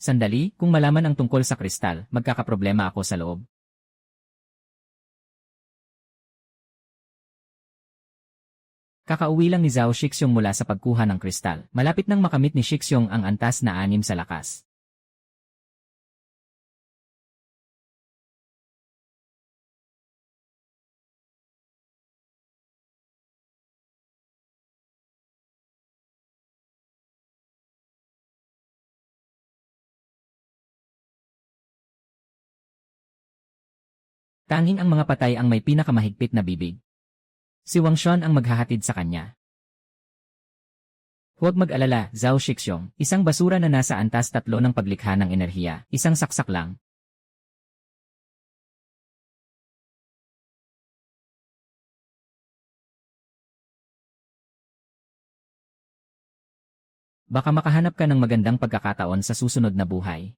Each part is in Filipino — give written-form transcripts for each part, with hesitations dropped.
Sandali, kung malaman ang tungkol sa kristal, magkakaproblema ako sa loob. Kakauwi lang ni Zhao Shixiong mula sa pagkuha ng kristal. Malapit nang makamit ni Shixiong ang antas na 6 sa lakas. Tanging ang mga patay ang may pinakamahigpit na bibig. Si Wang Xuan ang maghahatid sa kanya. Huwag mag-alala, Zhao Shixiong, isang basura na nasa antas 3 ng paglikha ng enerhiya, isang saksak lang. Baka makahanap ka ng magandang pagkakataon sa susunod na buhay.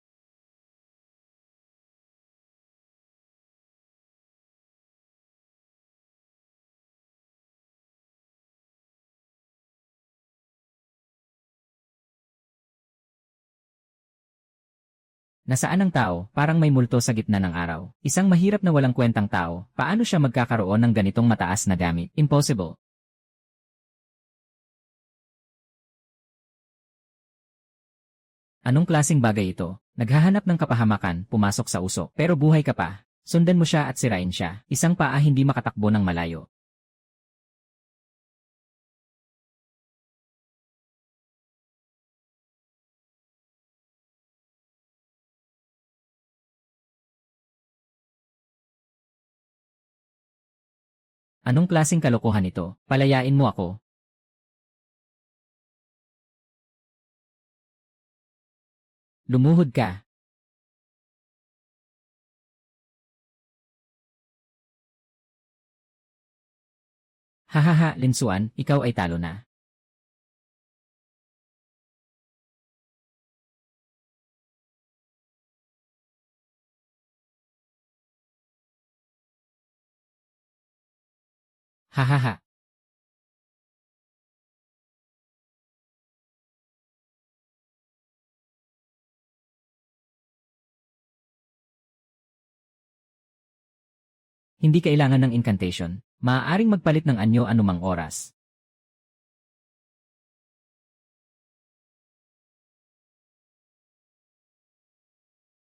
Nasaan ang tao, parang may multo sa gitna ng araw. Isang mahirap na walang kwentang tao, paano siya magkakaroon ng ganitong mataas na gamit? Impossible. Anong klaseng bagay ito? Naghahanap ng kapahamakan, pumasok sa usok, pero buhay ka pa. Sundan mo siya at sirain siya. Isang paa hindi makatakbo ng malayo. Anong klaseng kalokohan ito? Palayain mo ako. Lumuhod ka. Hahaha, Linsuan, ikaw ay talo na. Hahaha. Hindi kailangan ng incantation. Maaaring magpalit ng anyo anumang oras.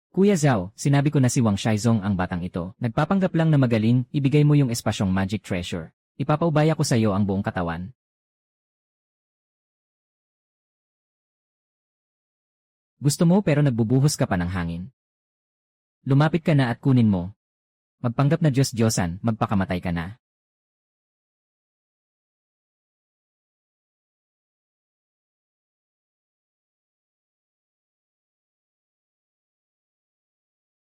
Kuya Zhao, sinabi ko na si Wang Shaizong ang batang ito. Nagpapanggap lang na magaling, ibigay mo yung espasyong magic treasure. Ipapaubaya ko sa iyo ang buong katawan. Gusto mo pero nagbubuhos ka pa ng hangin. Lumapit ka na at kunin mo. Magpanggap na Diyos-Diyosan, magpakamatay ka na.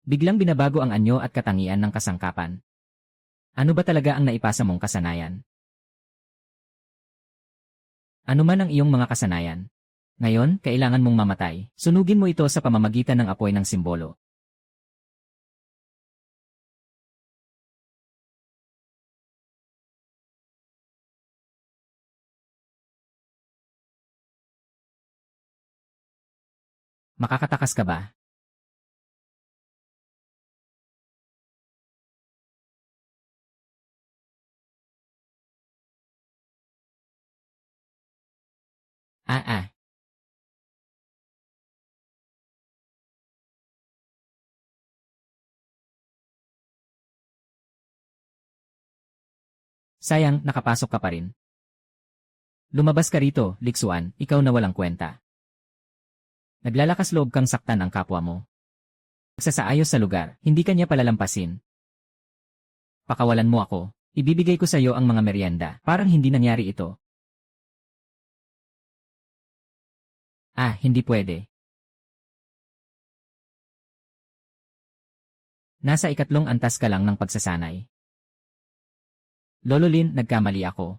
Biglang binabago ang anyo at katangian ng kasangkapan. Ano ba talaga ang naipasa mong kasanayan? Ano man ang iyong mga kasanayan? Ngayon, kailangan mong mamatay. Sunugin mo ito sa pamamagitan ng apoy ng simbolo. Makakatakas ka ba? Ah ah. Sayang, nakapasok ka pa rin. Lumabas ka rito, Liksuan, ikaw na walang kwenta. Naglalakas loob kang saktan ang kapwa mo. Magsasaayos sa lugar, hindi kanya palalampasin. Pakawalan mo ako. Ibibigay ko sa iyo ang mga merienda. Parang hindi nangyari ito. Ah, hindi pwede. Nasa ikatlong antas ka lang ng pagsasanay. Lolo Lin, nagkamali ako.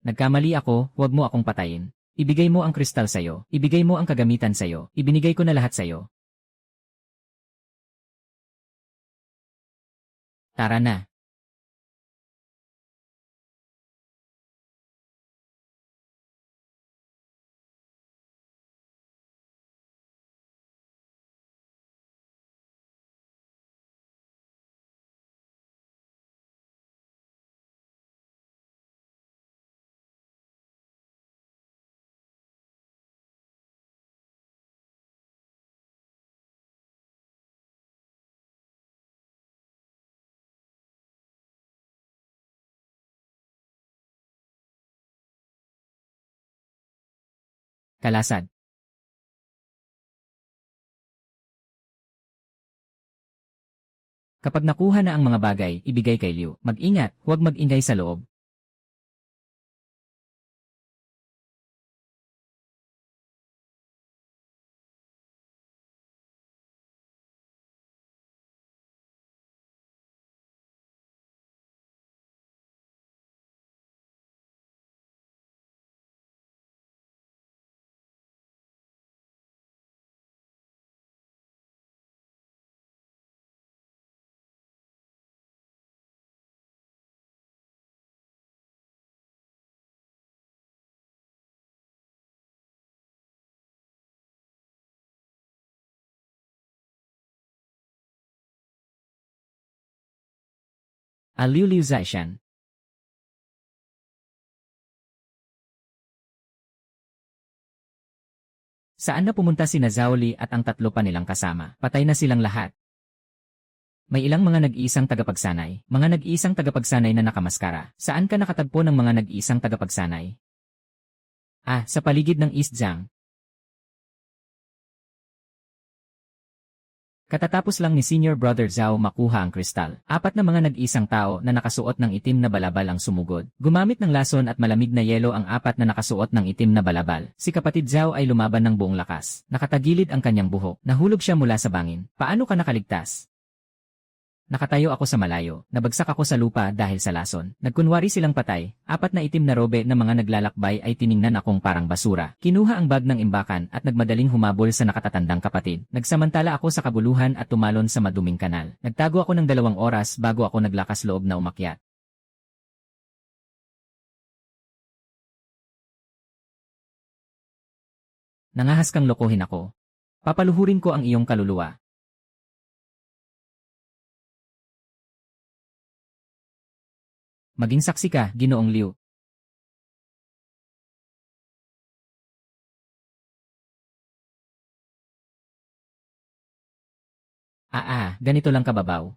Nagkamali ako, huwag mo akong patayin. Ibigay mo ang kristal sayo, ibigay mo ang kagamitan sayo, ibinigay ko na lahat sayo. Tara na. Kalasad. Kapag nakuha na ang mga bagay, ibigay kay Liu. Mag-ingat, huwag mag-ingay sa loob. Liu Liu Zaishan. Saan na pumunta sina Zhao Li at ang tatlo pa nilang kasama? Patay na silang lahat. May ilang mga nag-iisang tagapagsanay, na nakamaskara. Saan ka nakatagpo ng mga nag-iisang tagapagsanay? Sa paligid ng East Jiang. Katatapos lang ni Senior Brother Zhao makuha ang kristal. 4 na mga nag-iisang tao na nakasuot ng itim na balabal ang sumugod. Gumamit ng lason at malamig na yelo ang 4 na nakasuot ng itim na balabal. Si kapatid Zhao ay lumaban ng buong lakas. Nakatagilid ang kanyang buhok. Nahulog siya mula sa bangin. Paano ka nakaligtas? Nakatayo ako sa malayo, nabagsak ako sa lupa dahil sa lason. Nagkunwari silang patay, 4 na itim na robe na mga naglalakbay ay tiningnan akong parang basura. Kinuha ang bag ng imbakan at nagmadaling humabol sa nakatatandang kapatid. Nagsamantala ako sa kabuluhan at tumalon sa maduming kanal. Nagtago ako ng 2 oras bago ako naglakas loob na umakyat. Nangahas kang lokohin ako. Papaluhurin ko ang iyong kaluluwa. Maging saksi ka, Ginoong Liu. Ganito lang kababaw.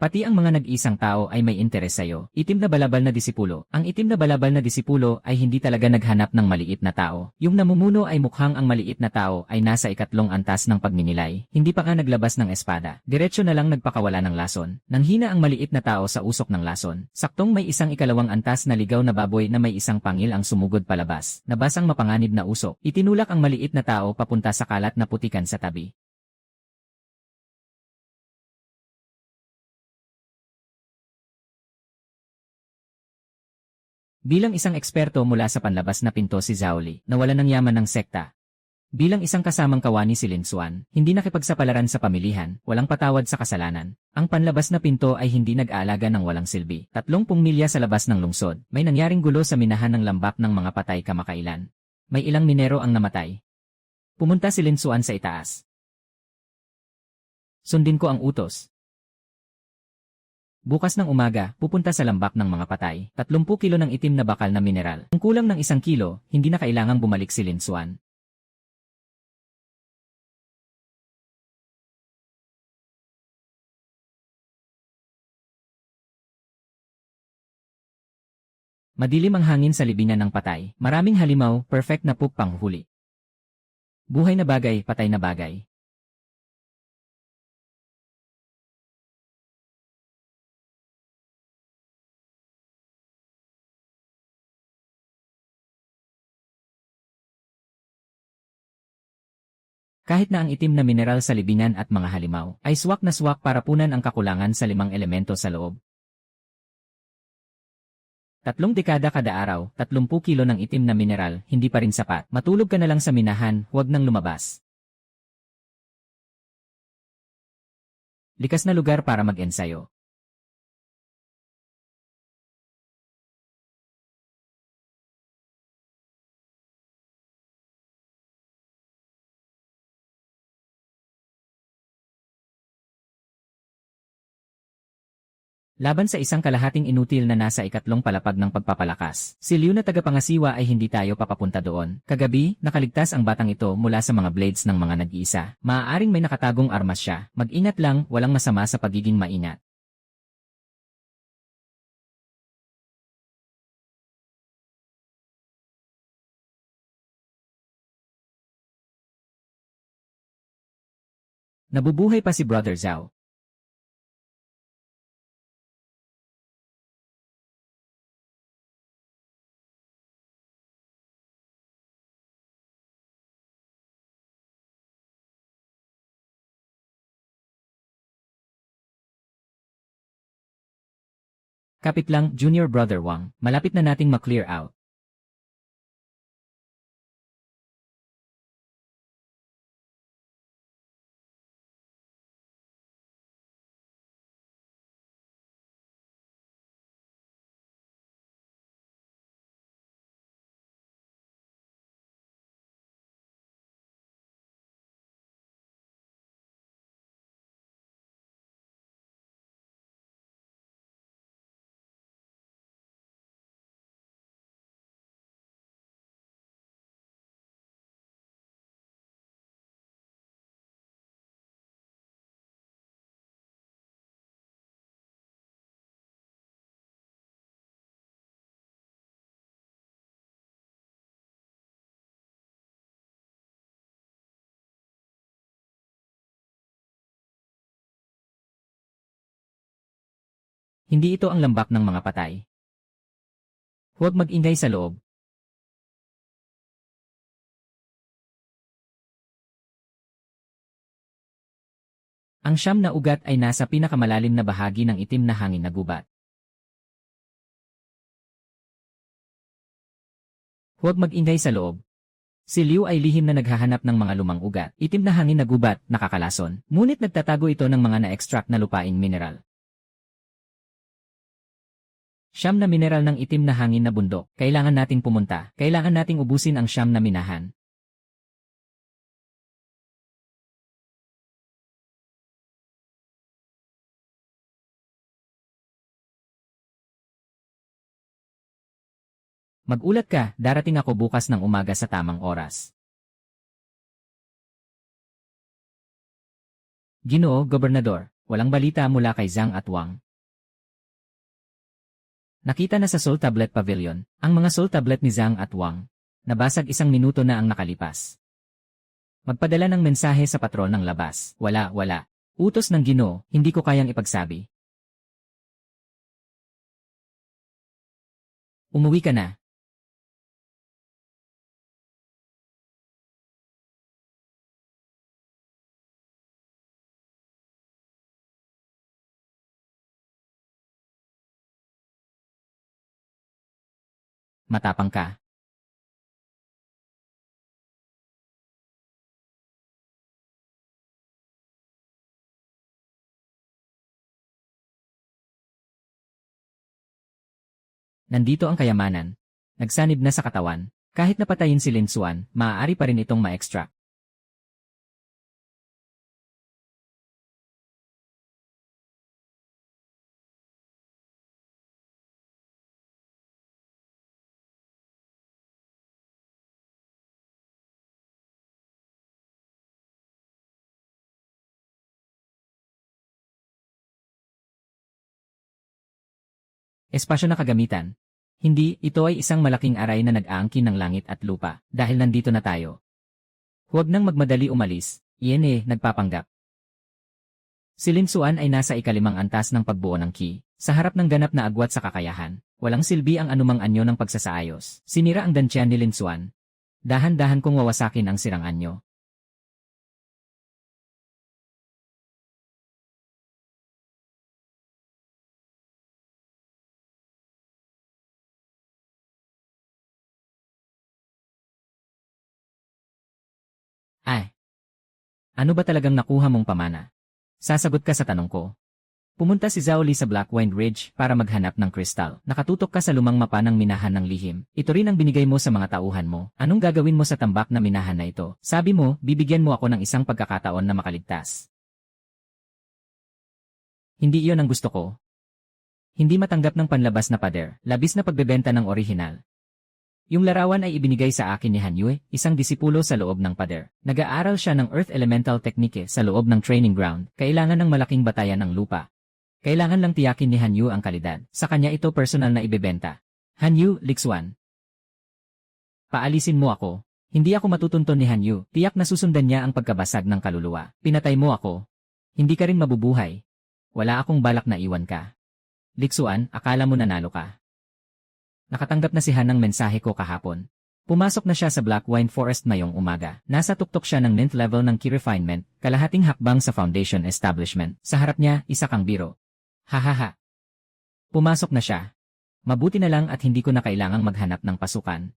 Pati ang mga nag-isang tao ay may interes sa'yo. Itim na balabal na disipulo. Ang itim na balabal na disipulo ay hindi talaga naghanap ng maliit na tao. Yung namumuno ay mukhang ang maliit na tao ay nasa 2 antas ng pagninilay. Hindi pa nga naglabas ng espada. Diretso na lang nagpakawala ng lason. Nanghina ang maliit na tao sa usok ng lason. Saktong may 1 2 antas na ligaw na baboy na may 1 pangil ang sumugod palabas. Nabasang mapanganib na usok. Itinulak ang maliit na tao papunta sa kalat na putikan sa tabi. Bilang isang eksperto mula sa panlabas na pinto si Zhao Li, nawala ng yaman ng sekta. Bilang isang kasamang kawani si Lin Xuan, hindi nakipagsapalaran sa pamilihan, walang patawad sa kasalanan. Ang panlabas na pinto ay hindi nag-aalaga ng walang silbi. 30 milya sa labas ng lungsod, may nangyaring gulo sa minahan ng lambak ng mga patay kamakailan. May ilang minero ang namatay. Pumunta si Lin Xuan sa itaas. Sundin ko ang utos. Bukas ng umaga, pupunta sa lambak ng mga patay. 30 kilo ng itim na bakal na mineral. Kung kulang ng 1 kilo, hindi na kailangang bumalik si Lin Xuan. Madilim ang hangin sa libingan ng patay. Maraming halimaw, perfect na poop panghuli. Buhay na bagay, patay na bagay. Kahit na ang itim na mineral sa libingan at mga halimaw ay swak na swak para punan ang kakulangan sa 5 elemento sa loob. 3 dekada kada araw, 30 kilo ng itim na mineral, hindi pa rin sapat. Matulog ka na lang sa minahan, huwag nang lumabas. Likas na lugar para mag-ensayo. Laban sa isang kalahating inutil na nasa ikatlong palapag ng pagpapalakas. Si Liu na tagapangasiwa ay hindi tayo papapunta doon. Kagabi, nakaligtas ang batang ito mula sa mga blades ng mga nag-iisa. Maaaring may nakatagong armas siya. Mag-ingat lang, walang masama sa pagiging maingat. Nabubuhay pa si Brother Zhao. Kapit lang, Junior Brother Wang, malapit na nating ma-clear out. Hindi ito ang lambak ng mga patay. Huwag mag-ingay sa loob. Ang siyam na ugat ay nasa pinakamalalim na bahagi ng itim na hangin na gubat. Huwag mag-ingay sa loob. Si Liu ay lihim na naghahanap ng mga lumang ugat. Itim na hangin na gubat, nakakalason. Ngunit nagtatago ito ng mga na-extract na lupaing mineral. Siyam na mineral ng itim na hangin na bundok. Kailangan nating pumunta. Kailangan nating ubusin ang siyam na minahan. Mag-ulat ka, darating ako bukas ng umaga sa tamang oras. Ginoo, Gobernador, walang balita mula kay Zhang at Wang. Nakita na sa Soul Tablet Pavilion, ang mga Soul Tablet ni Zhang at Wang. Nabasag 1 minuto na ang nakalipas. Magpadala ng mensahe sa patron ng labas. Wala. Utos ng Ginoo, hindi ko kayang ipagsabi. Umuwi ka na. Matapang ka. Nandito ang kayamanan. Nagsanib na sa katawan. Kahit napatayin si Lin Xuan, maaari pa rin itong ma-extract. Espasyo na kagamitan. Hindi, ito ay isang malaking aray na nag-aangkin ng langit at lupa, dahil nandito na tayo. Huwag nang magmadali umalis, iyan nagpapanggap. Si Lin Xuan ay nasa ikalimang antas ng pagbuo ng Qi, sa harap ng ganap na agwat sa kakayahan. Walang silbi ang anumang anyo ng pagsasaayos. Sinira ang dantyan ni Lin Xuan. Dahan-dahan kong wawasakin ang sirang anyo. Ay! Ano ba talagang nakuha mong pamana? Sasagot ka sa tanong ko. Pumunta si Zhao Li sa Blackwind Ridge para maghanap ng kristal. Nakatutok ka sa lumang mapa ng minahan ng lihim. Ito rin ang binigay mo sa mga tauhan mo. Anong gagawin mo sa tambak na minahan na ito? Sabi mo, bibigyan mo ako ng isang pagkakataon na makaligtas. Hindi iyon ang gusto ko. Hindi matanggap ng panlabas na pader, labis na pagbebenta ng orihinal. Yung larawan ay ibinigay sa akin ni Hanyue, isang disipulo sa loob ng pader. Nag-aaral siya ng Earth Elemental Technique sa loob ng training ground. Kailangan ng malaking batayan ng lupa. Kailangan lang tiyakin ni Hanyue ang kalidad. Sa kanya ito personal na ibebenta. Hanyue, Lixuan. Paalisin mo ako. Hindi ako matutunton ni Hanyue. Tiyak na susundan niya ang pagkabasag ng kaluluwa. Pinatay mo ako. Hindi ka rin mabubuhay. Wala akong balak na iwan ka. Lixuan, akala mo nanalo ka. Nakatanggap na si Han ng mensahe ko kahapon. Pumasok na siya sa Black Wine Forest mayong umaga. Nasa tuktok siya ng 9th level ng Key Refinement, kalahating hakbang sa Foundation Establishment. Sa harap niya, isa kang biro. Hahaha. Pumasok na siya. Mabuti na lang at hindi ko na kailangang maghanap ng pasukan.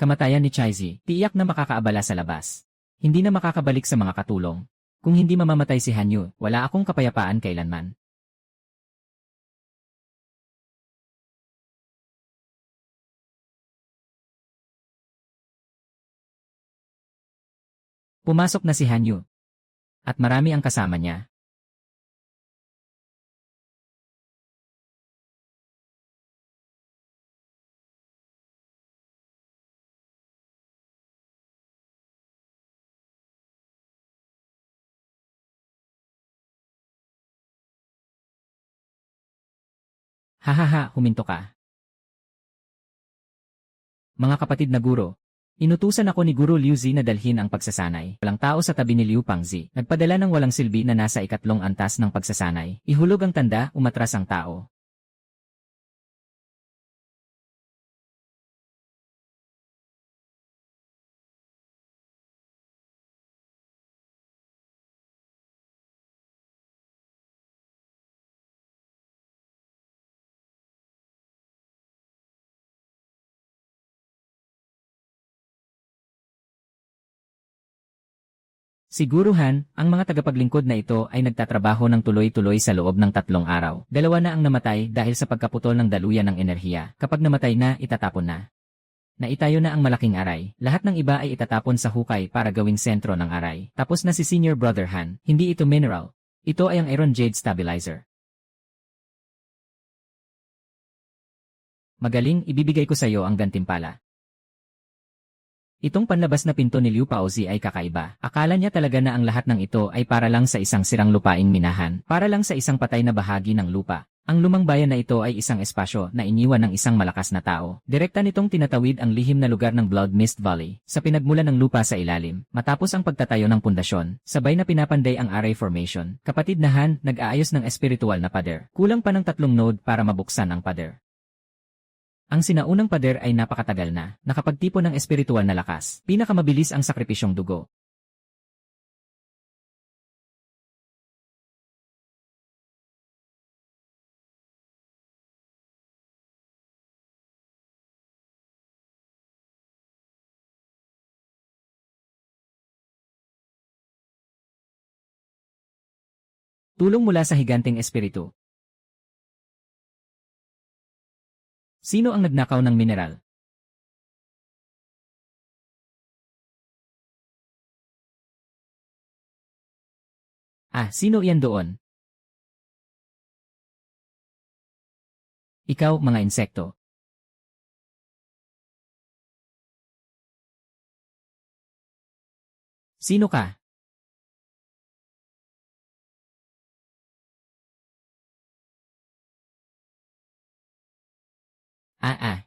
Kamatayan ni Chaizi, tiyak na makakaabala sa labas. Hindi na makakabalik sa mga katulong. Kung hindi mamamatay si Hanyue, wala akong kapayapaan kailanman. Pumasok na si Hanyue. At marami ang kasama niya. Hahaha, huminto ka. Mga kapatid na guro, inutusan ako ni Guro Liu Zi na dalhin ang pagsasanay. Walang tao sa tabi ni Liu Pangzi. Nagpadala ng walang silbi na nasa ikatlong antas ng pagsasanay. Ihulog ang tanda, umatras ang tao. Siguruhan, ang mga tagapaglingkod na ito ay nagtatrabaho ng tuloy-tuloy sa loob ng 3 araw. 2 na ang namatay dahil sa pagkaputol ng daluyan ng enerhiya. Kapag namatay na, itatapon na. Naitayo na ang malaking aray. Lahat ng iba ay itatapon sa hukay para gawing sentro ng aray. Tapos na si Senior Brother Han. Hindi ito mineral. Ito ay ang Iron Jade Stabilizer. Magaling, ibibigay ko sa iyo ang gantimpala. Itong panlabas na pinto ni Liu Paozi ay kakaiba. Akala niya talaga na ang lahat ng ito ay para lang sa isang sirang lupaing minahan, para lang sa isang patay na bahagi ng lupa. Ang lumang bayan na ito ay isang espasyo na iniwan ng isang malakas na tao. Direkta nitong tinatawid ang lihim na lugar ng Blood Mist Valley, sa pinagmulan ng lupa sa ilalim. Matapos ang pagtatayo ng pundasyon, sabay na pinapanday ang array formation. Kapatid na Han, nag-aayos ng espiritual na pader. Kulang pa ng 3 node para mabuksan ang pader. Ang sinaunang pader ay napakatagal na, nakapagtipon ng espiritual na lakas. Pinakamabilis ang sakripisyong dugo. Tulong mula sa higanteng espiritu. Sino ang nagnakaw ng mineral? Sino iyan doon? Ikaw, mga insekto. Sino ka? Ah, ah.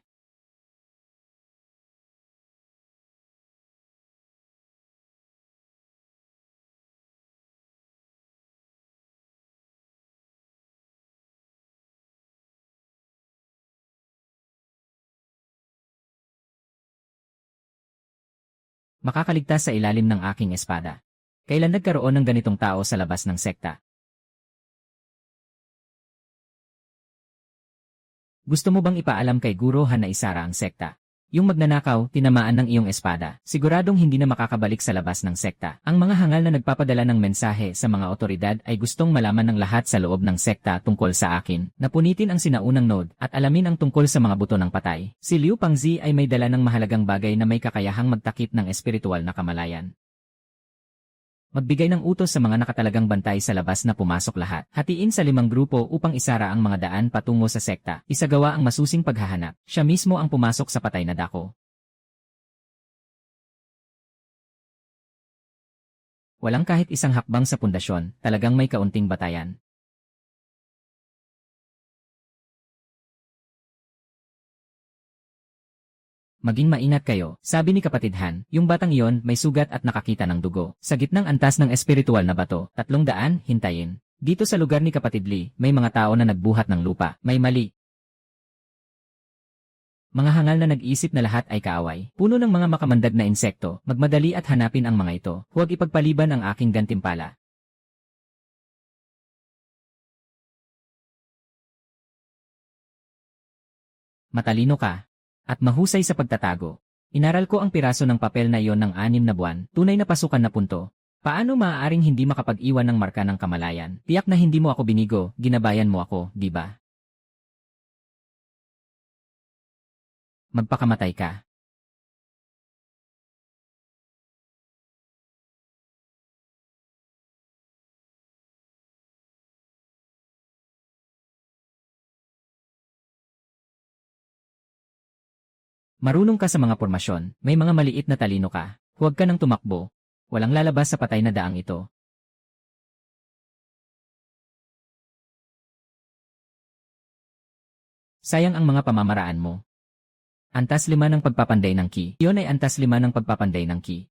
Makakaligtas sa ilalim ng aking espada. Kailan nagkaroon ng ganitong tao sa labas ng sekta? Gusto mo bang ipaalam kay Guro Han na isara ang sekta? Yung magnanakaw, tinamaan ng iyong espada, siguradong hindi na makakabalik sa labas ng sekta. Ang mga hangal na nagpapadala ng mensahe sa mga otoridad ay gustong malaman ng lahat sa loob ng sekta tungkol sa akin. Napunitin ang sinaunang node at alamin ang tungkol sa mga buto ng patay. Si Liu Pangzi ay may dala ng mahalagang bagay na may kakayahang magtakip ng espiritual na kamalayan. Magbigay ng utos sa mga nakatalagang bantay sa labas na pumasok lahat. Hatiin sa 5 grupo upang isara ang mga daan patungo sa sekta. Isagawa ang masusing paghahanap. Siya mismo ang pumasok sa patay na dako. Walang kahit isang hakbang sa pundasyon, talagang may kaunting batayan. Maging maingat kayo, sabi ni kapatid Han, yung batang iyon may sugat at nakakita ng dugo. Sa gitnang antas ng espiritual na bato, 300, hintayin. Dito sa lugar ni kapatid Lee, may mga tao na nagbuhat ng lupa, may mali. Mga hangal na nag-isip na lahat ay kaaway. Puno ng mga makamandag na insekto, magmadali at hanapin ang mga ito. Huwag ipagpaliban ang aking gantimpala. Matalino ka. At mahusay sa pagtatago. Inaral ko ang piraso ng papel na iyon ng 6 na buwan, tunay na pasukan na punto. Paano maaaring hindi makapag-iwan ng marka ng kamalayan? Tiyak na hindi mo ako binigo, ginabayan mo ako, di ba? Magpakamatay ka. Marunong ka sa mga pormasyon, may mga maliit na talino ka. Huwag ka nang tumakbo. Walang lalabas sa patay na daang ito. Sayang ang mga pamamaraan mo. Antas 5 ng pagpapanday ng ki. Iyon ay antas 5 ng pagpapanday ng ki.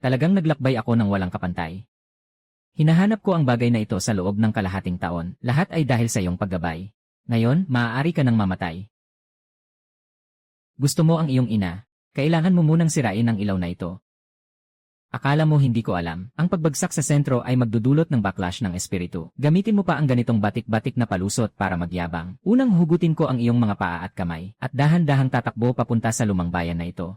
Talagang naglakbay ako ng walang kapantay. Hinahanap ko ang bagay na ito sa loob ng kalahating taon. Lahat ay dahil sa iyong paggabay. Ngayon, maaari ka nang mamatay. Gusto mo ang iyong ina. Kailangan mo munang sirain ang ilaw na ito. Akala mo hindi ko alam, ang pagbagsak sa sentro ay magdudulot ng backlash ng espiritu. Gamitin mo pa ang ganitong batik-batik na palusot para magyabang. Unang hugutin ko ang iyong mga paa at kamay, at dahan-dahang tatakbo papunta sa lumang bayan na ito.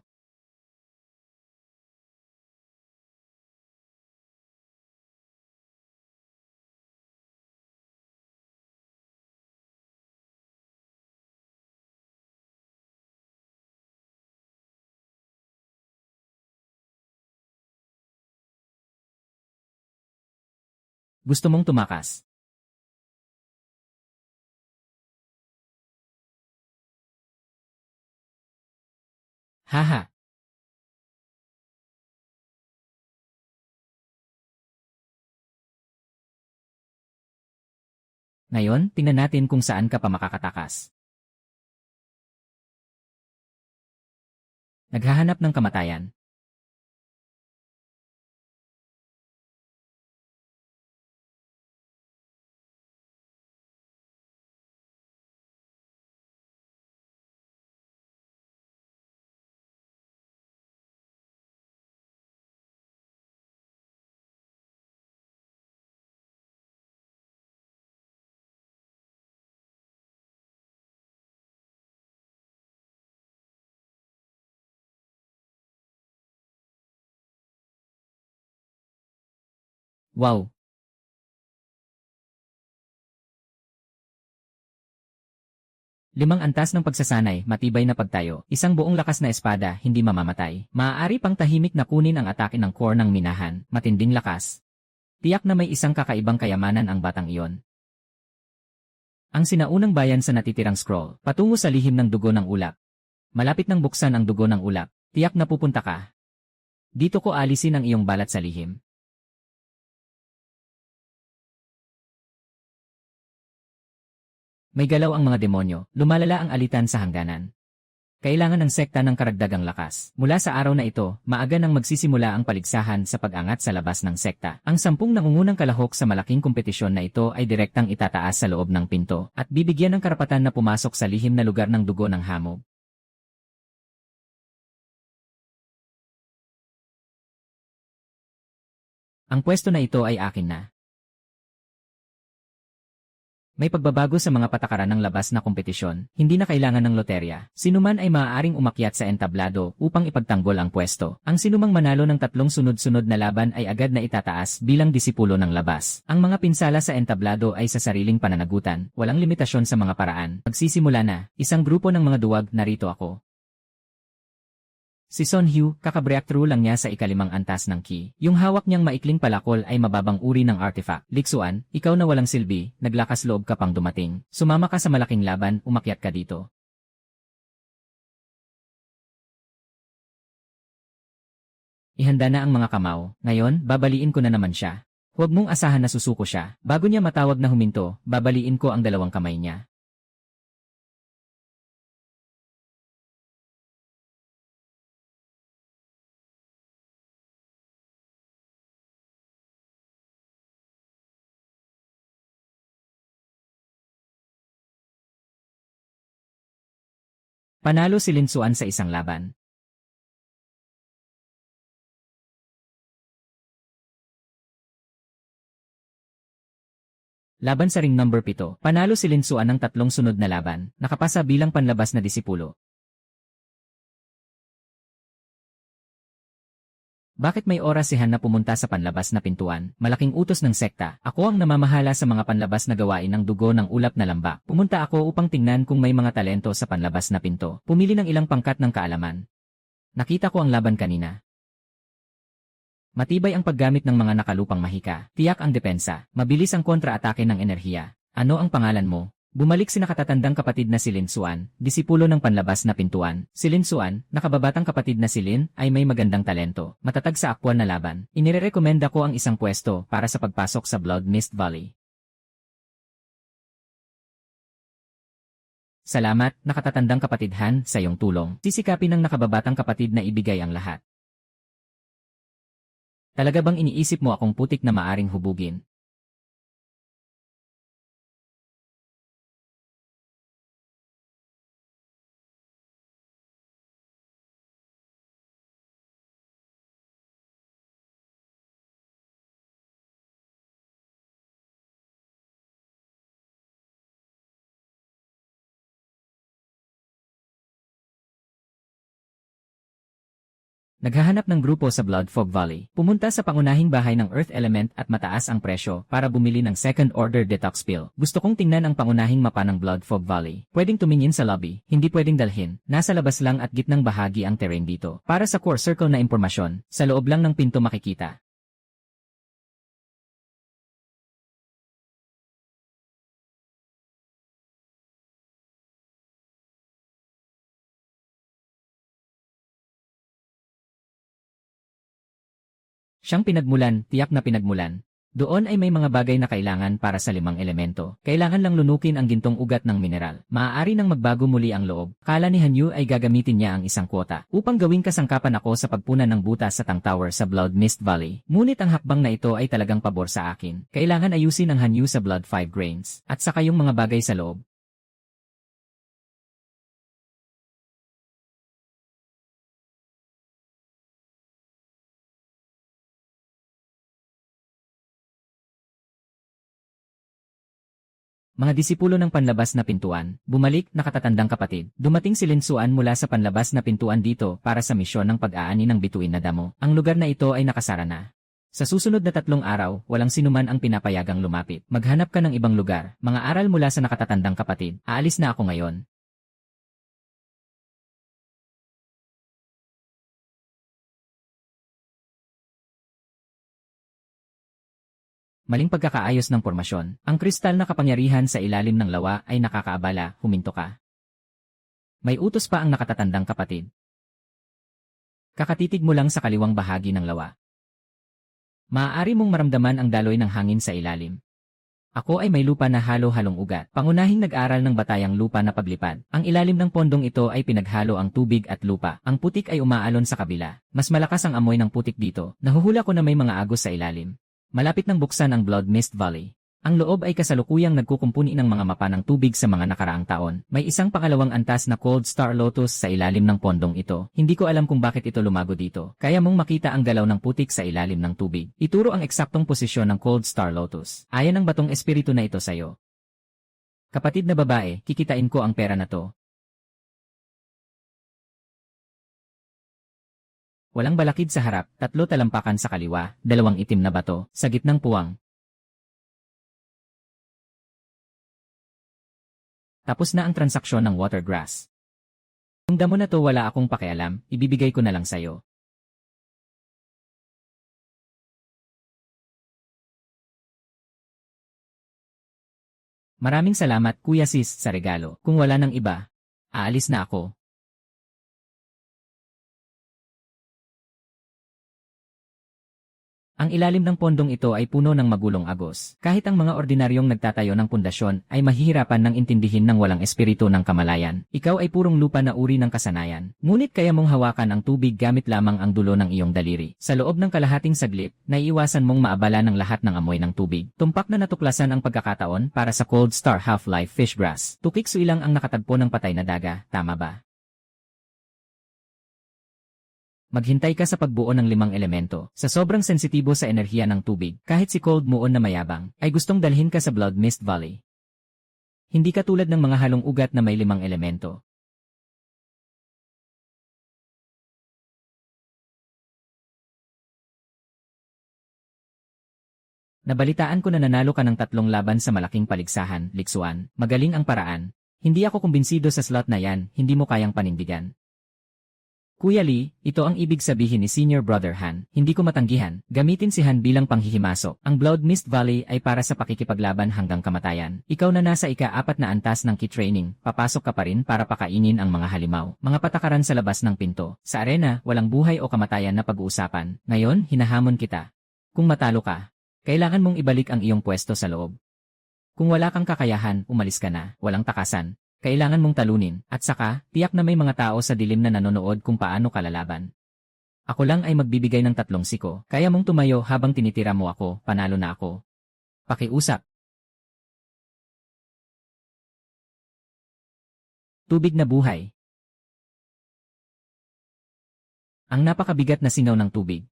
Gusto mong tumakas? Haha! Ngayon, tingnan natin kung saan ka pa makakatakas. Naghahanap ng kamatayan. Wow! Limang antas ng pagsasanay, matibay na pagtayo, isang buong lakas na espada, hindi mamamatay. Maaari pang tahimik na kunin ang atake ng core ng minahan, matinding lakas. Tiyak na may isang kakaibang kayamanan ang batang iyon. Ang sinaunang bayan sa natitirang scroll, patungo sa lihim ng dugo ng ulap. Malapit nang buksan ang dugo ng ulap, tiyak na pupunta ka. Dito ko alisin ang iyong balat sa lihim. May galaw ang mga demonyo, lumalala ang alitan sa hangganan. Kailangan ng sekta ng karagdagang lakas. Mula sa araw na ito, maaga nang magsisimula ang paligsahan sa pag-angat sa labas ng sekta. Ang 10 nangungunang kalahok sa malaking kompetisyon na ito ay direktang itataas sa loob ng pinto at bibigyan ng karapatan na pumasok sa lihim na lugar ng dugo ng hamog. Ang pwesto na ito ay akin na. May pagbabago sa mga patakaran ng labas na kompetisyon, hindi na kailangan ng loterya. Sinuman ay maaaring umakyat sa entablado upang ipagtanggol ang pwesto. Ang sinumang manalo ng 3 sunod-sunod na laban ay agad na itataas bilang disipulo ng labas. Ang mga pinsala sa entablado ay sa sariling pananagutan, walang limitasyon sa mga paraan. Magsisimula na, isang grupo ng mga duwag, narito ako. Si Son Hugh, kakabreakthrough lang niya sa ikalimang antas ng key. Yung hawak niyang maikling palakol ay mababang uri ng artifact. Liksuan, ikaw na walang silbi, naglakas loob ka pang dumating. Sumama ka sa malaking laban, umakyat ka dito. Ihanda na ang mga kamao. Ngayon, babaliin ko na naman siya. Huwag mong asahan na susuko siya. Bago niya matawag na huminto, babaliin ko ang 2 kamay niya. Panalo si Linsuan sa isang laban. Laban sa ring number 7, panalo si Linsuan ng 3 sunod na laban, nakapasa bilang panlabas na disipulo. Bakit may oras si Han na pumunta sa panlabas na pintuan? Malaking utos ng sekta. Ako ang namamahala sa mga panlabas na gawain ng dugo ng ulap na lambak. Pumunta ako upang tingnan kung may mga talento sa panlabas na pinto. Pumili ng ilang pangkat ng kaalaman. Nakita ko ang laban kanina. Matibay ang paggamit ng mga nakalupang mahika. Tiyak ang depensa. Mabilis ang kontra-atake ng enerhiya. Ano ang pangalan mo? Bumalik si nakatatandang kapatid na si Linsuan, disipulo ng panlabas na pintuan. Si Linsuan, nakababatang kapatid na si Lin, ay may magandang talento, matatag sa aktwal na laban. Inirekomenda ko ang isang pwesto para sa pagpasok sa Blood Mist Valley. Salamat, nakatatandang kapatid Han, sa iyong tulong. Sisikapin ng nakababatang kapatid na ibigay ang lahat. Talaga bang iniisip mo akong putik na maaring hubugin? Naghahanap ng grupo sa Blood Fog Valley. Pumunta sa pangunahing bahay ng Earth Element at mataas ang presyo para bumili ng second order detox pill. Gusto kong tingnan ang pangunahing mapa ng Blood Fog Valley. Pwedeng tumingin sa lobby, hindi pwedeng dalhin. Nasa labas lang at gitnang bahagi ang terrain dito. Para sa core circle na impormasyon, sa loob lang ng pinto makikita. Siyang pinagmulan, tiyak na pinagmulan. Doon ay may mga bagay na kailangan para sa 5 elemento. Kailangan lang lunukin ang gintong ugat ng mineral. Maaari nang magbago muli ang loob. Kala ni Hanyu ay gagamitin niya ang isang kwota upang gawing kasangkapan ako sa pagpunan ng butas sa Tang Tower sa Blood Mist Valley. Ngunit ang hakbang na ito ay talagang pabor sa akin. Kailangan ayusin ang Hanyu sa Blood 5 grains at saka yung mga bagay sa loob. Mga disipulo ng panlabas na pintuan, bumalik, nakatatandang kapatid. Dumating si Linsuan mula sa panlabas na pintuan dito para sa misyon ng pag-aani ng bituin na damo. Ang lugar na ito ay nakasara na. Sa susunod na 3 araw, walang sinuman ang pinapayagang lumapit. Maghanap ka ng ibang lugar. Mga aral mula sa nakatatandang kapatid. Aalis na ako ngayon. Maling pagkakaayos ng pormasyon. Ang kristal na kapangyarihan sa ilalim ng lawa ay nakakaabala, huminto ka. May utos pa ang nakatatandang kapatid. Kakatitig mo lang sa kaliwang bahagi ng lawa. Maaari mong maramdaman ang daloy ng hangin sa ilalim. Ako ay may lupa na halo-halong ugat. Pangunahing nag-aral ng batayang lupa na paglipad. Ang ilalim ng pondong ito ay pinaghalo ang tubig at lupa. Ang putik ay umaalon sa kabila. Mas malakas ang amoy ng putik dito. Nahuhula ko na may mga agos sa ilalim. Malapit nang buksan ang Blood Mist Valley. Ang loob ay kasalukuyang nagkukumpuni ng mga mapa ng tubig sa mga nakaraang taon. May isang pangalawang antas na Cold Star Lotus sa ilalim ng pondong ito. Hindi ko alam kung bakit ito lumago dito. Kaya mong makita ang galaw ng putik sa ilalim ng tubig. Ituro ang eksaktong posisyon ng Cold Star Lotus. Ayan ang batong espiritu na ito sa'yo. Kapatid na babae, kikitain ko ang pera na to. Walang balakid sa harap, 3 talampakan sa kaliwa, 2 itim na bato, sa gitnang puwang. Tapos na ang transaksyon ng watergrass. Yung damo na to wala akong pakialam, ibibigay ko na lang sa'yo. Maraming salamat, Kuya Sis, sa regalo. Kung wala nang iba, aalis na ako. Ang ilalim ng pondong ito ay puno ng magulong agos. Kahit ang mga ordinaryong nagtatayo ng pundasyon ay mahihirapan ng intindihin ng walang espiritu ng kamalayan. Ikaw ay purong lupa na uri ng kasanayan. Ngunit kaya mong hawakan ang tubig gamit lamang ang dulo ng iyong daliri. Sa loob ng kalahating saglit, naiiwasan mong maabala ng lahat ng amoy ng tubig. Tumpak na natuklasan ang pagkakataon para sa Cold Star Half-Life Fishgrass. Tukik-su ilang ang nakatagpo ng patay na daga, tama ba? Maghintay ka sa pagbuo ng 5 elemento. Sa sobrang sensitibo sa enerhiya ng tubig, kahit si Cold Moon na mayabang, ay gustong dalhin ka sa Blood Mist Valley. Hindi ka tulad ng mga halong ugat na may 5 elemento. Nabalitaan ko na nanalo ka ng 3 laban sa malaking paligsahan, Liksuan. Magaling ang paraan. Hindi ako kumbinsido sa slot na yan, hindi mo kayang panindigan. Kuya Lee, ito ang ibig sabihin ni Senior Brother Han. Hindi ko matanggihan. Gamitin si Han bilang panghihimasok. Ang Blood Mist Valley ay para sa pakikipaglaban hanggang kamatayan. Ikaw na nasa ika-4 na antas ng key training, papasok ka pa rin para pakainin ang mga halimaw. Mga patakaran sa labas ng pinto. Sa arena, walang buhay o kamatayan na pag-uusapan. Ngayon, hinahamon kita. Kung matalo ka, kailangan mong ibalik ang iyong pwesto sa loob. Kung wala kang kakayahan, umalis ka na. Walang takasan. Kailangan mong talunin, at saka, tiyak na may mga tao sa dilim na nanonood kung paano ka lalaban. Ako lang ay magbibigay ng 3 siko, kaya mong tumayo habang tinitira mo ako, panalo na ako. Pakiusap. Tubig na buhay. Ang napakabigat na singaw ng tubig.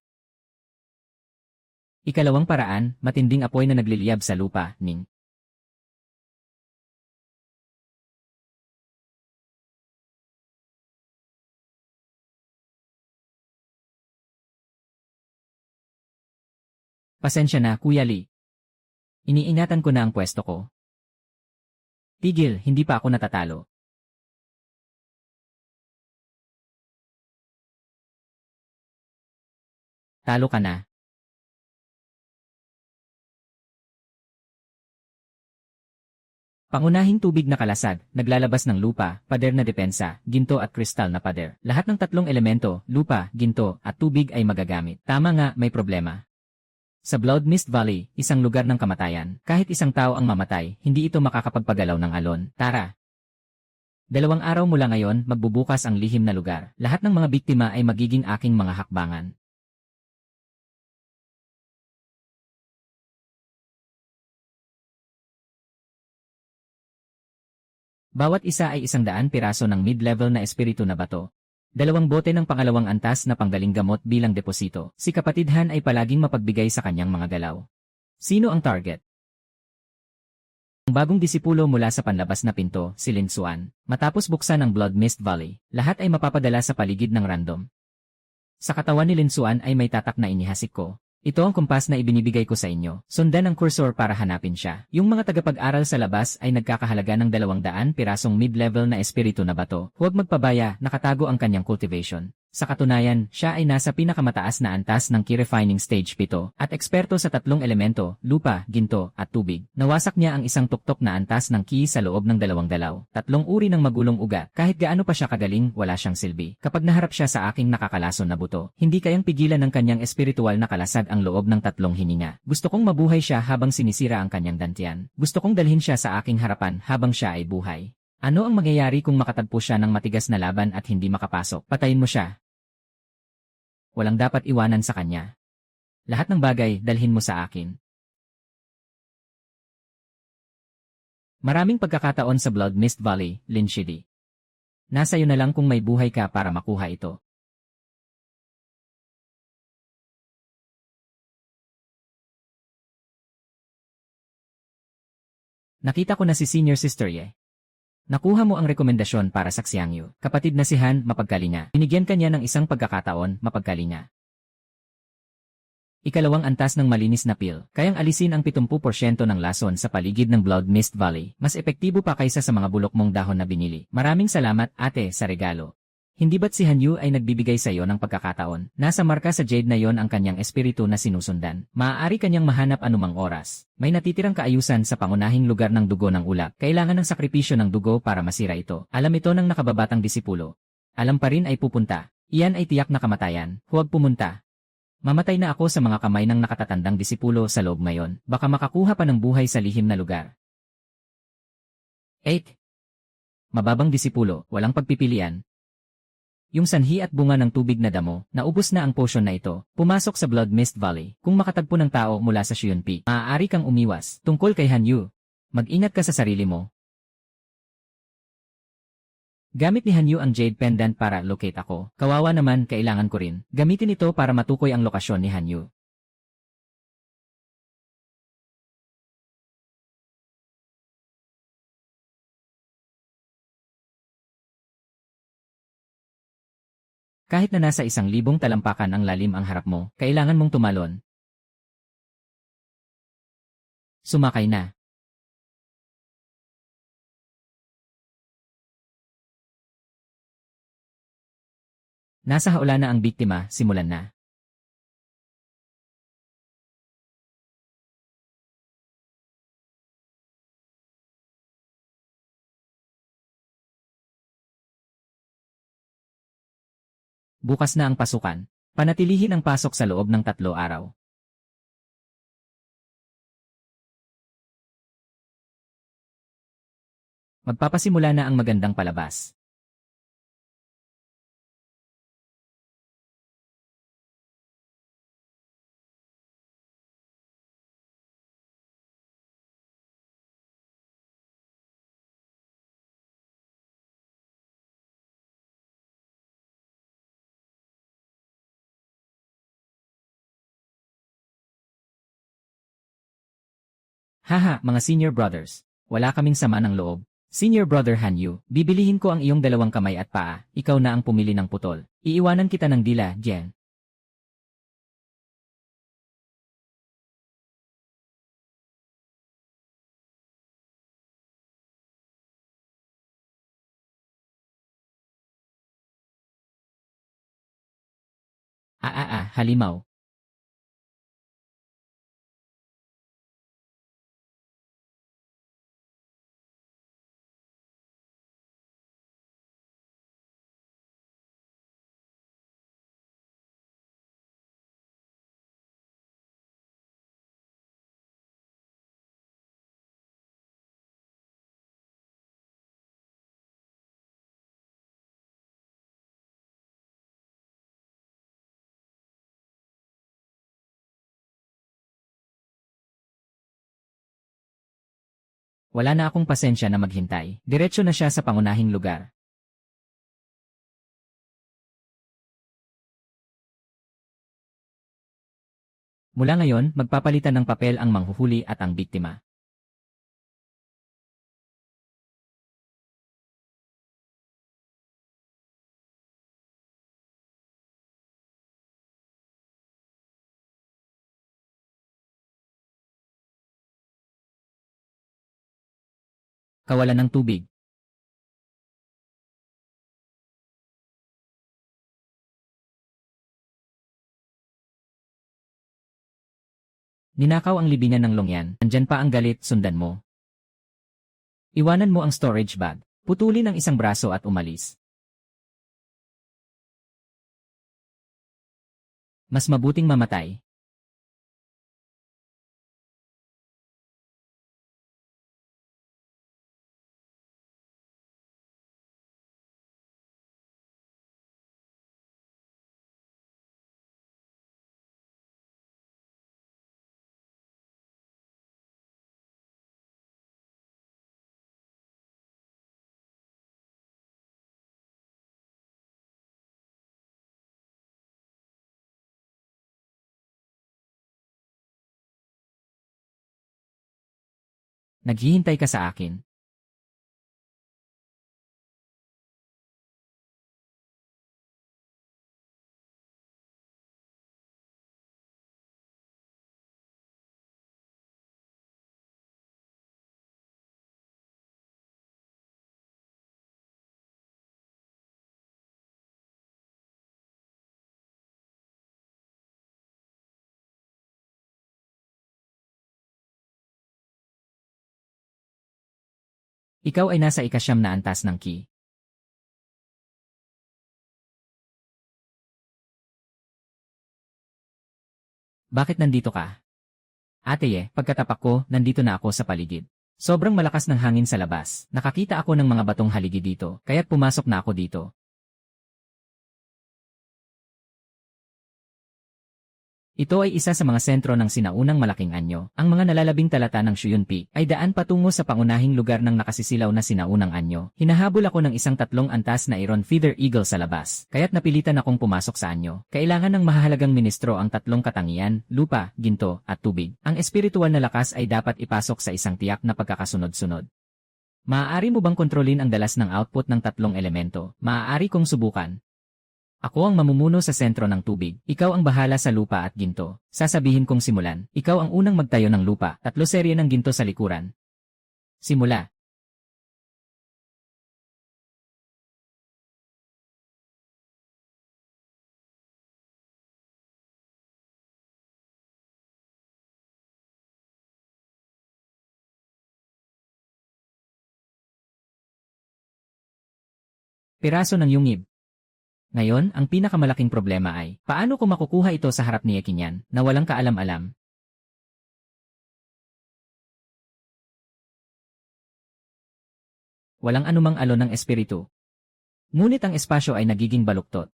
Ikalawang paraan, matinding apoy na nagliliyab sa lupa, Ning. Pasensya na, Kuya Lee. Iniingatan ko na ang pwesto ko. Tigil, hindi pa ako natatalo. Talo ka na. Pangunahing tubig na kalasag, naglalabas ng lupa, pader na depensa, ginto at kristal na pader. Lahat ng 3 elemento, lupa, ginto, at tubig ay magagamit. Tama nga, may problema. Sa Blood Mist Valley, isang lugar ng kamatayan. Kahit isang tao ang mamatay, hindi ito makakapagpagalaw ng alon. Tara! 2 araw mula ngayon, magbubukas ang lihim na lugar. Lahat ng mga biktima ay magiging aking mga hakbangan. Bawat isa ay 100 piraso ng mid-level na espiritu na bato. 2 bote ng pangalawang antas na panggaling gamot bilang deposito. Si Kapatid Han ay palaging mapagbigay sa kanyang mga galaw. Sino ang target? Ang bagong disipulo mula sa panlabas na pinto, si Lin Xuan. Matapos buksan ang Blood Mist Valley, lahat ay mapapadala sa paligid ng random. Sa katawan ni Lin Xuan ay may tatak na inihasik ko. Ito ang kumpas na ibinibigay ko sa inyo. Sundan ang cursor para hanapin siya. Yung mga tagapag-aral sa labas ay nagkakahalaga ng 200 pirasong mid-level na espiritu na bato. Huwag magpabaya, nakatago ang kanyang cultivation. Sa katunayan, siya ay nasa pinakamataas na antas ng key refining stage 7 at eksperto sa 3 elemento, lupa, ginto, at tubig. Nawasak niya ang isang tuktok na antas ng key sa loob ng 2 dalaw. 3 uri ng magulong ugat. Kahit gaano pa siya kagaling, wala siyang silbi. Kapag naharap siya sa aking nakakalason na buto, hindi kayang pigilan ng kanyang espiritual na kalasag ang loob ng 3 hininga. Gusto kong mabuhay siya habang sinisira ang kanyang dantian. Gusto kong dalhin siya sa aking harapan habang siya ay buhay. Ano ang mangyayari kung makatagpo siya ng matigas na laban at hindi makapasok? Patayin mo siya. Walang dapat iwanan sa kanya. Lahat ng bagay, dalhin mo sa akin. Maraming pagkakataon sa Blood Mist Valley, Lin Shidi. Nasa iyo na lang kung may buhay ka para makuha ito. Nakita ko na si Senior Sister Ye. Nakuha mo ang rekomendasyon para sa Xiangyu. Kapatid na si Han, mapagkalinga. Binigyan kanya ng isang pagkakataon, mapagkalinga. Ikalawang antas ng malinis na pil, kayang alisin ang 70% ng lason sa paligid ng Blood Mist Valley. Mas epektibo pa kaysa sa mga bulok mong dahon na binili. Maraming salamat, ate, sa regalo. Hindi ba't si Hanyu ay nagbibigay sa iyo ng pagkakataon? Nasa marka sa Jade na yon ang kanyang espiritu na sinusundan. Maaari kanyang mahanap anumang oras. May natitirang kaayusan sa pangunahing lugar ng dugo ng ulap. Kailangan ng sakripisyo ng dugo para masira ito. Alam ito ng nakababatang disipulo. Alam pa rin ay pupunta. Iyan ay tiyak na kamatayan. Huwag pumunta. Mamatay na ako sa mga kamay ng nakatatandang disipulo sa loob ngayon. Baka makakuha pa ng buhay sa lihim na lugar. 8. Mababang disipulo, walang pagpipilian. Yung sanhi at bunga ng tubig na damo, naubos na ang potion na ito, pumasok sa Blood Mist Valley. Kung makatagpo ng tao mula sa Shuyun Peak, maaari kang umiwas. Tungkol kay Hanyu, mag-ingat ka sa sarili mo. Gamit ni Hanyu ang Jade Pendant para locate ako. Kawawa naman, kailangan ko rin. Gamitin ito para matukoy ang lokasyon ni Hanyu. Kahit na nasa 1,000 talampakan ang lalim ang harap mo, kailangan mong tumalon. Sumakay na. Nasa haula na ang biktima, simulan na. Bukas na ang pasukan. Panatilihin ang pasok sa loob ng 3 araw. Magpapasimula na ang magandang palabas. Haha, mga senior brothers. Wala kaming sama ng loob. Senior brother Hanyu, bibilihin ko ang iyong 2 kamay at paa. Ikaw na ang pumili ng putol. Iiwanan kita ng dila, Jen. Halimaw. Wala na akong pasensya na maghintay. Diretso na siya sa pangunahing lugar. Mula ngayon, magpapalitan ng papel ang manghuhuli at ang biktima. Kawalan ng tubig. Ninakaw ang libingan ng Longyan. Andyan pa ang galit, sundan mo. Iwanan mo ang storage bag. Putulin ang isang braso at umalis. Mas mabuting mamatay. Naghihintay ka sa akin. Ikaw ay nasa ikasyam na antas ng Ki. Bakit nandito ka? Ate pagkatapak ko, nandito na ako sa paligid. Sobrang malakas ng hangin sa labas. Nakakita ako ng mga batong haligi dito, kaya't pumasok na ako dito. Ito ay isa sa mga sentro ng sinaunang malaking anyo. Ang mga nalalabing talata ng Shuyun Peak ay daan patungo sa pangunahing lugar ng nakasisilaw na sinaunang anyo. Hinahabol ako ng isang 3 antas na Iron Feather Eagle sa labas, kaya't napilitan akong pumasok sa anyo. Kailangan ng mahahalagang ministro ang 3 katangian, lupa, ginto, at tubig. Ang espiritual na lakas ay dapat ipasok sa isang tiyak na pagkakasunod-sunod. Maaari mo bang kontrolin ang dalas ng output ng 3 elemento? Maaari kong subukan. Ako ang mamumuno sa sentro ng tubig. Ikaw ang bahala sa lupa at ginto. Sasabihin kong simulan. Ikaw ang unang magtayo ng lupa. 3 serye ng ginto sa likuran. Simula. Piraso ng yungib. Ngayon, ang pinakamalaking problema ay, paano ko makukuha ito sa harap ni Ekinyan, na walang kaalam-alam? Walang anumang alon ng espiritu. Ngunit ang espasyo ay nagiging baluktot.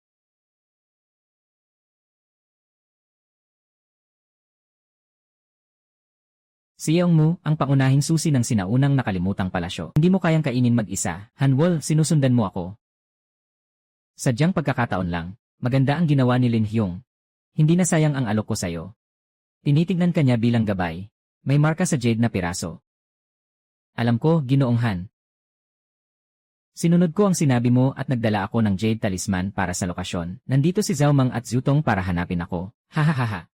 Si Yeongmu, ang pangunahing susi ng sinaunang nakalimutang palasyo. Hindi mo kayang kainin mag-isa. Hanwol, sinusundan mo ako. Sadyang pagkakataon lang. Maganda ang ginawa ni Lin Hyung. Hindi na sayang ang alok ko sayo. Tinitignan ka niya bilang gabay. May marka sa jade na piraso. Alam ko, Ginoong Han. Sinunod ko ang sinabi mo at nagdala ako ng jade talisman para sa lokasyon. Nandito si Zhao Mang at Zutong para hanapin ako. Hahaha.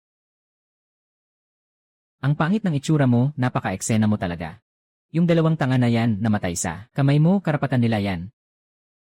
Ang pangit ng itsura mo, napaka-eksena mo talaga. Yung 2 tanga na yan, namatay sa kamay mo, karapatan nila yan.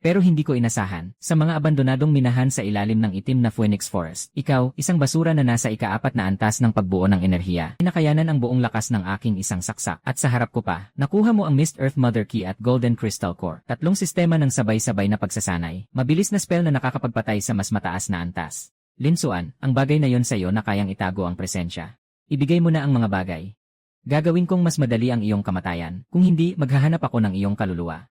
Pero hindi ko inasahan, sa mga abandonadong minahan sa ilalim ng itim na Phoenix Forest. Ikaw, isang basura na nasa ika-4 na antas ng pagbuo ng enerhiya. Pinakayanan ang buong lakas ng aking isang saksak. At sa harap ko pa, nakuha mo ang Mist Earth Mother Key at Golden Crystal Core. 3 sistema ng sabay-sabay na pagsasanay. Mabilis na spell na nakakapagpatay sa mas mataas na antas. Linsuan, ang bagay na yon sa iyo na kayang itago ang presensya. Ibigay mo na ang mga bagay. Gagawin kong mas madali ang iyong kamatayan. Kung hindi, maghahanap ako ng iyong kaluluwa.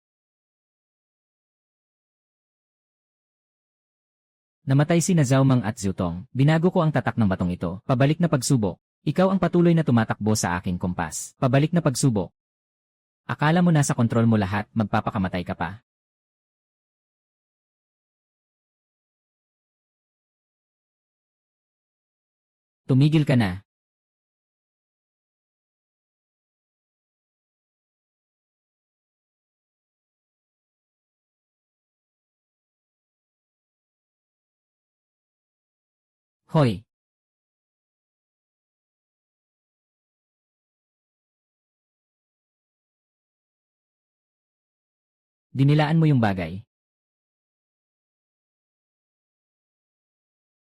Namatay si Zhao Mang at Zutong. Binago ko ang tatak ng batong ito. Pabalik na pagsubok. Ikaw ang patuloy na tumatakbo sa aking kumpas. Pabalik na pagsubok. Akala mo nasa kontrol mo lahat, magpapakamatay ka pa. Tumigil ka na. Hoy! Dinilaan mo yung bagay.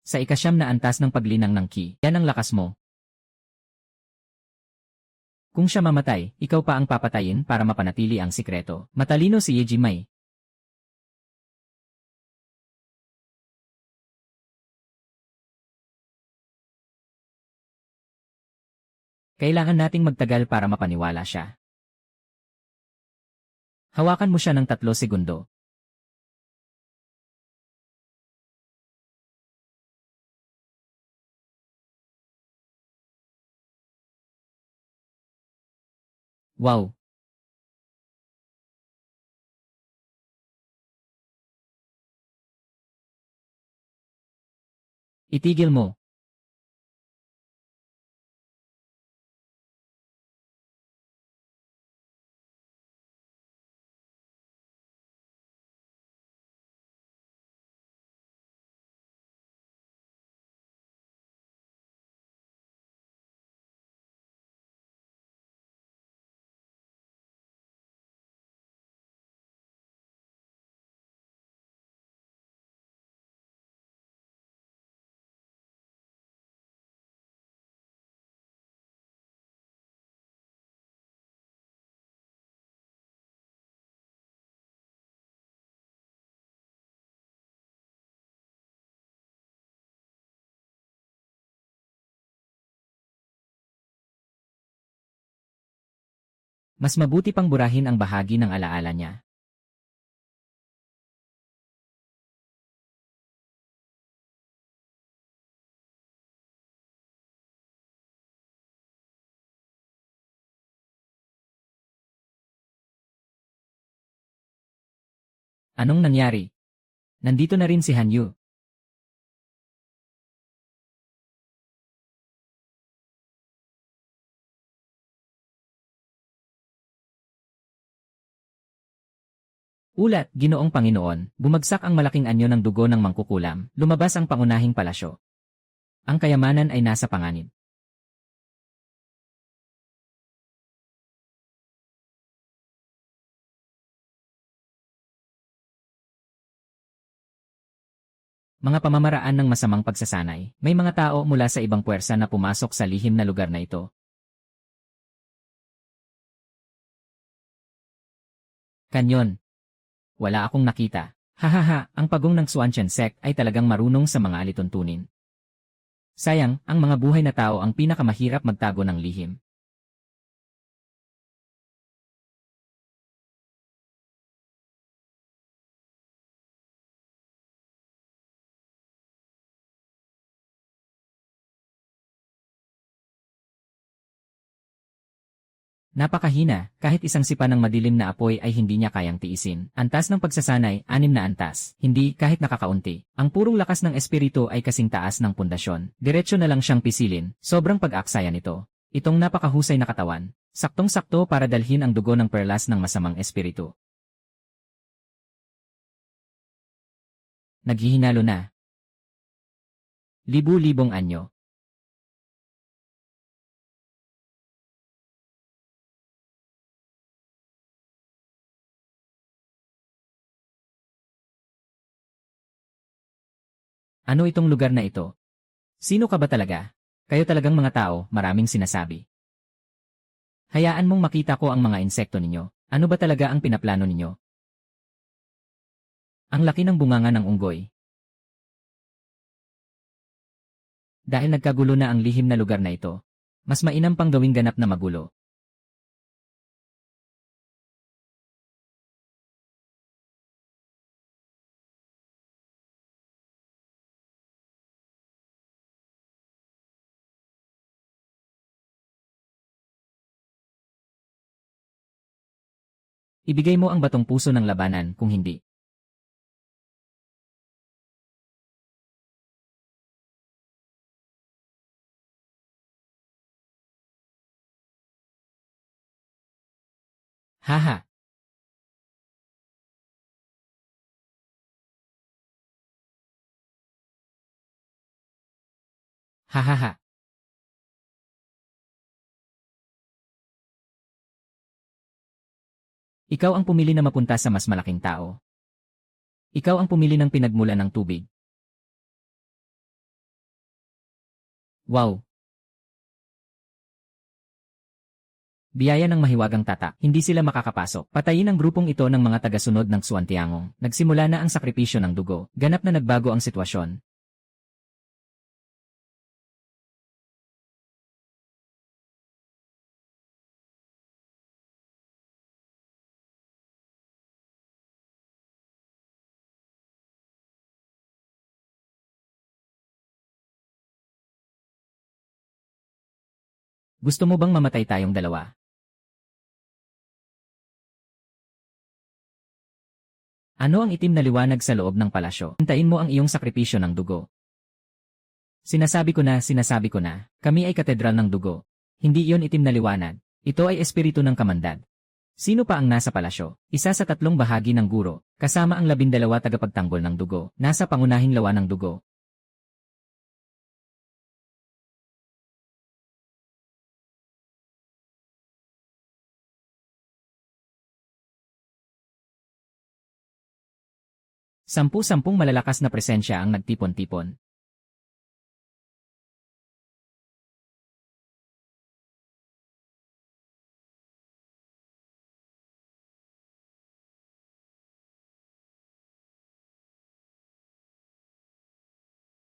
Sa ika-9 na antas ng paglinang ng Ki, yan ang lakas mo. Kung siya mamatay, ikaw pa ang papatayin para mapanatili ang sikreto. Matalino si Ye Jimai. Kailangan nating magtagal para mapaniwala siya. Hawakan mo siya ng 3 segundo. Wow! Itigil mo. Mas mabuti pang burahin ang bahagi ng alaala niya. Anong nangyari? Nandito na rin si Hanyu. Ulat, Ginoong Panginoon, bumagsak ang malaking anyo ng dugo ng mangkukulam, lumabas ang pangunahing palasyo. Ang kayamanan ay nasa panganib. Mga pamamaraan ng masamang pagsasanay, may mga tao mula sa ibang puwersa na pumasok sa lihim na lugar na ito. Kanyon. Wala akong nakita. Hahaha, ang pagong ng Xuanchen sect ay talagang marunong sa mga alituntunin. Sayang, ang mga buhay na tao ang pinakamahirap magtago ng lihim. Napakahina, kahit isang sipa ng madilim na apoy ay hindi niya kayang tiisin. Antas ng pagsasanay, 6 na antas. Hindi, kahit nakakaunti. Ang purong lakas ng espiritu ay kasing taas ng pundasyon. Diretso na lang siyang pisilin, sobrang pag-aksaya nito. Itong napakahusay na katawan, saktong-sakto para dalhin ang dugo ng perlas ng masamang espiritu. Naghihinalo na. Libu-libong anyo. Ano itong lugar na ito? Sino ka ba talaga? Kayo talagang mga tao, maraming sinasabi. Hayaan mong makita ko ang mga insekto ninyo. Ano ba talaga ang pinaplano ninyo? Ang laki ng bunganga ng unggoy. Dahil nagkagulo na ang lihim na lugar na ito, mas mainam pang gawing ganap na magulo. Ibigay mo ang batong puso ng labanan kung hindi. Haha, hahaha. Ikaw ang pumili na mapunta sa mas malaking tao. Ikaw ang pumili ng pinagmulan ng tubig. Wow! Biyaya ng mahiwagang tatak, hindi sila makakapasok. Patayin ang grupong ito ng mga tagasunod ng Xuantiangong. Nagsimula na ang sakripisyo ng dugo. Ganap na nagbago ang sitwasyon. Gusto mo bang mamatay tayong dalawa? Ano ang itim na liwanag sa loob ng palasyo? Hintayin mo ang iyong sakripisyo ng dugo. Sinasabi ko na, kami ay katedral ng dugo. Hindi iyon itim na liwanag. Ito ay espiritu ng kamandad. Sino pa ang nasa palasyo? Isa sa 3 bahagi ng guro, kasama ang 12 tagapagtanggol ng dugo, nasa pangunahing lawa ng dugo. Sampu-sampung malalakas na presensya ang nagtipon-tipon.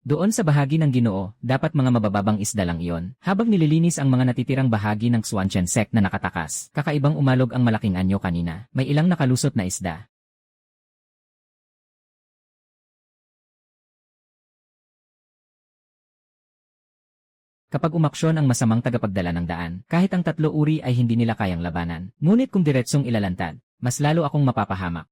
Doon sa bahagi ng Ginoo, dapat mga mabababang isda lang iyon. Habang nililinis ang mga natitirang bahagi ng Swanshan Sect na nakatakas, kakaibang umalog ang malaking anyo kanina. May ilang nakalusot na isda. Kapag umaksyon ang masamang tagapagdala ng daan, kahit ang tatlo uri ay hindi nila kayang labanan. Ngunit kung diretsong ilalantad, mas lalo akong mapapahamak.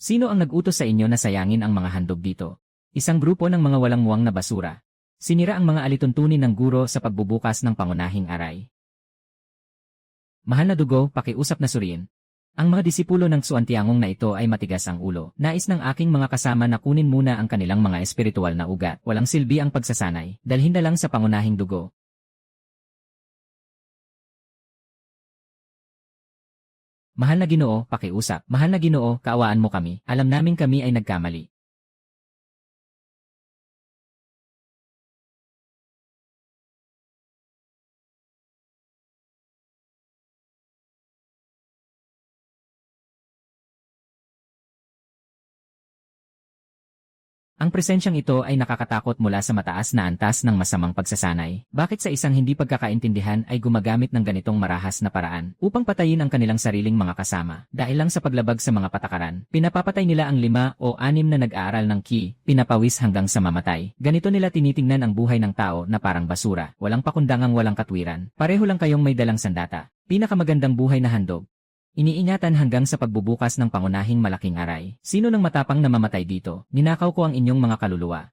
Sino ang nag-utos sa inyo na sayangin ang mga handog dito? Isang grupo ng mga walang muwang na basura. Sinira ang mga alituntunin ng guro sa pagbubukas ng pangunahing aray. Mahal na dugo, pakiusap na suriin. Ang mga disipulo ng Suantiangong na ito ay matigas ang ulo. Nais ng aking mga kasama na kunin muna ang kanilang mga espiritual na ugat. Walang silbi ang pagsasanay. Dalhin na lang sa pangunahing dugo. Mahal na Ginoo, pakiusap. Mahal na Ginoo, kaawaan mo kami. Alam namin kami ay nagkamali. Ang presensyang ito ay nakakatakot mula sa mataas na antas ng masamang pagsasanay. Bakit sa isang hindi pagkakaintindihan ay gumagamit ng ganitong marahas na paraan upang patayin ang kanilang sariling mga kasama? Dahil lang sa paglabag sa mga patakaran, pinapapatay nila ang 5 o 6 na nag-aaral ng Ki, pinapawis hanggang sa mamatay. Ganito nila tinitingnan ang buhay ng tao na parang basura, walang pakundangang walang katwiran. Pareho lang kayong may dalang sandata. Pinakamagandang buhay na handog. Iniingatan hanggang sa pagbubukas ng pangunahing malaking aray. Sino nang matapang na mamatay dito? Ninakaw ko ang inyong mga kaluluwa.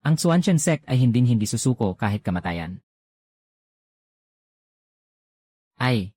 Ang Swanshan Sect ay hinding-hindi susuko kahit kamatayan. Ay,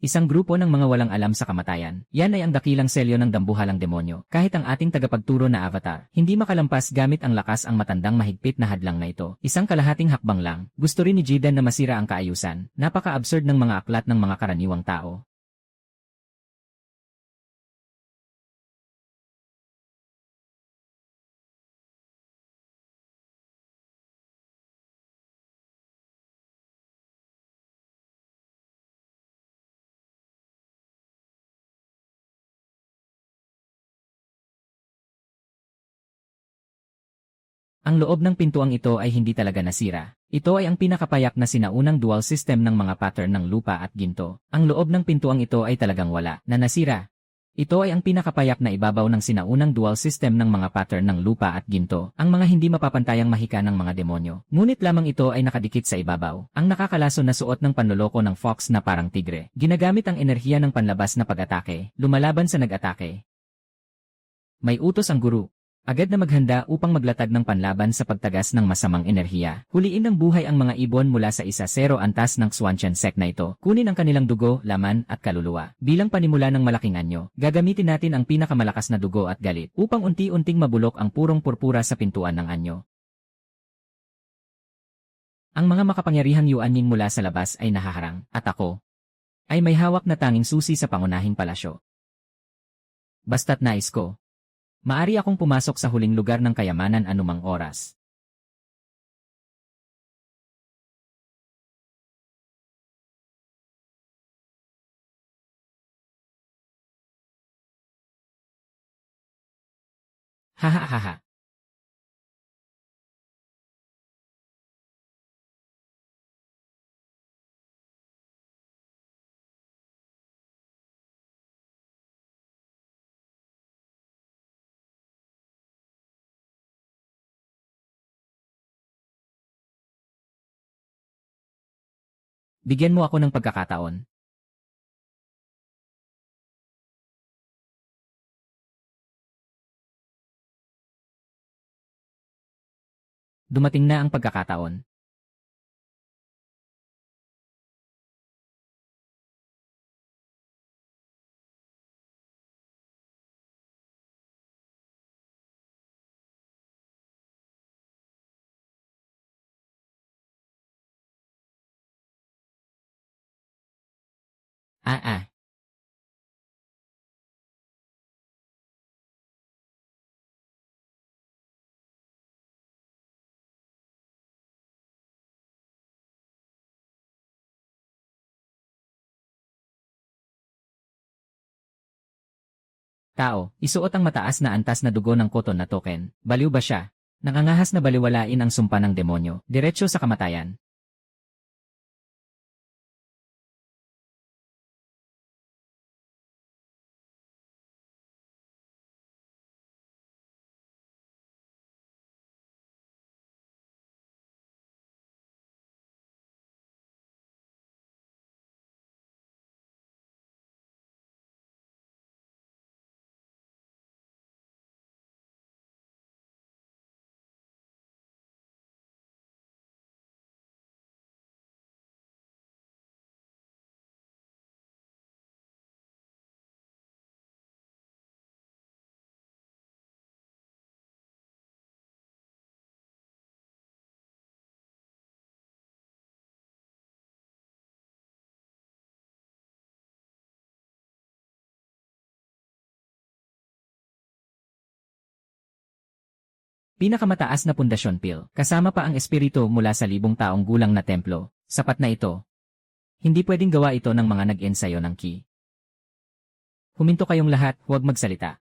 isang grupo ng mga walang alam sa kamatayan. Yan ay ang dakilang selyo ng dambuhalang demonyo. Kahit ang ating tagapagturo na avatar, hindi makalampas gamit ang lakas ang matandang mahigpit na hadlang na ito. Isang kalahating hakbang lang. Gusto rin ni Jidan na masira ang kaayusan. Napaka-absurd ng mga aklat ng mga karaniwang tao. Ang loob ng pintuang ito ay hindi talaga nasira. Ito ay ang pinakapayak na sinaunang dual system ng mga pattern ng lupa at ginto. Ang loob ng pintuang ito ay talagang wala na nasira. Ito ay ang pinakapayak na ibabaw ng sinaunang dual system ng mga pattern ng lupa at ginto. Ang mga hindi mapapantayang mahika ng mga demonyo. Ngunit lamang ito ay nakadikit sa ibabaw. Ang nakakalaso na suot ng panloloko ng fox na parang tigre. Ginagamit ang enerhiya ng panlabas na pag-atake. Lumalaban sa nag-atake. May utos ang guru. Agad na maghanda upang maglatag ng panlaban sa pagtagas ng masamang enerhiya. Huliin ng buhay ang mga ibon mula sa 1-0 antas ng Swanshan Sect na ito. Kunin ang kanilang dugo, laman, at kaluluwa. Bilang panimula ng malaking anyo, gagamitin natin ang pinakamalakas na dugo at galit upang unti-unting mabulok ang purong purpura sa pintuan ng anyo. Ang mga makapangyarihang yuanying mula sa labas ay nahaharang, at ako ay may hawak na tanging susi sa pangunahing palasyo. Basta't nais ko. Maari akong pumasok sa huling lugar ng kayamanan anumang oras. Hahaha. Bigyan mo ako ng pagkakataon. Dumating na ang pagkakataon. Ah ah, tao, isuot ang mataas na antas na dugo ng koton na token. Baliw ba siya? Nangangahas na baliwalain ang sumpa ng demonyo, diretso sa kamatayan. Pinakamataas na pundasyon Pil, kasama pa ang espiritu mula sa libong taong gulang na templo, sapat na ito. Hindi pwedeng gawa ito ng mga nag-ensayo ng ki. Huminto kayong lahat, huwag magsalita.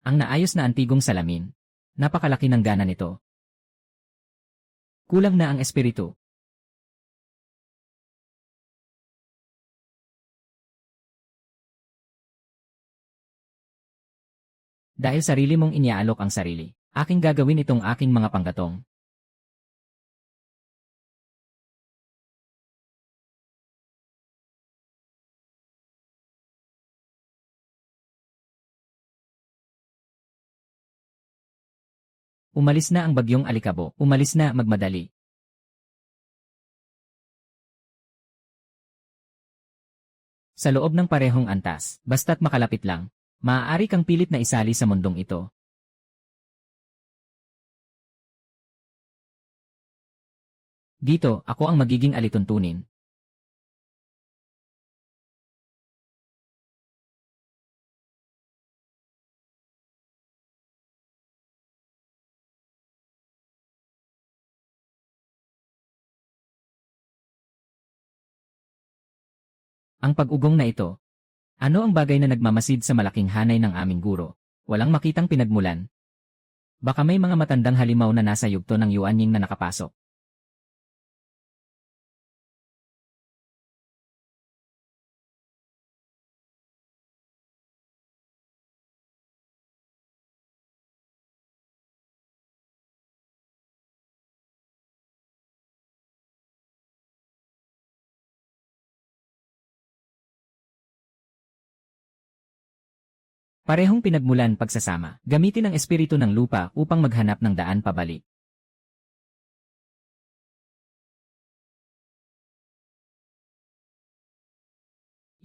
Ang naayos na antigong salamin. Napakalaki ng gana nito. Kulang na ang espiritu. Dahil sarili mong iniaalok ang sarili, aking gagawin itong aking mga panggatong. Umalis na ang bagyong alikabo, umalis na magmadali. Sa loob ng parehong antas, basta't makalapit lang, maaari kang pilit na isali sa mundong ito. Dito, ako ang magiging alituntunin. Ang pag-ugong na ito. Ano ang bagay na nagmamasid sa malaking hanay ng aming guro? Walang makitang pinagmulan. Baka may mga matandang halimaw na nasa yugto ng yuanying na nakapasok. Parehong pinagmulan pagsasama. Gamitin ang espiritu ng lupa upang maghanap ng daan pabalik.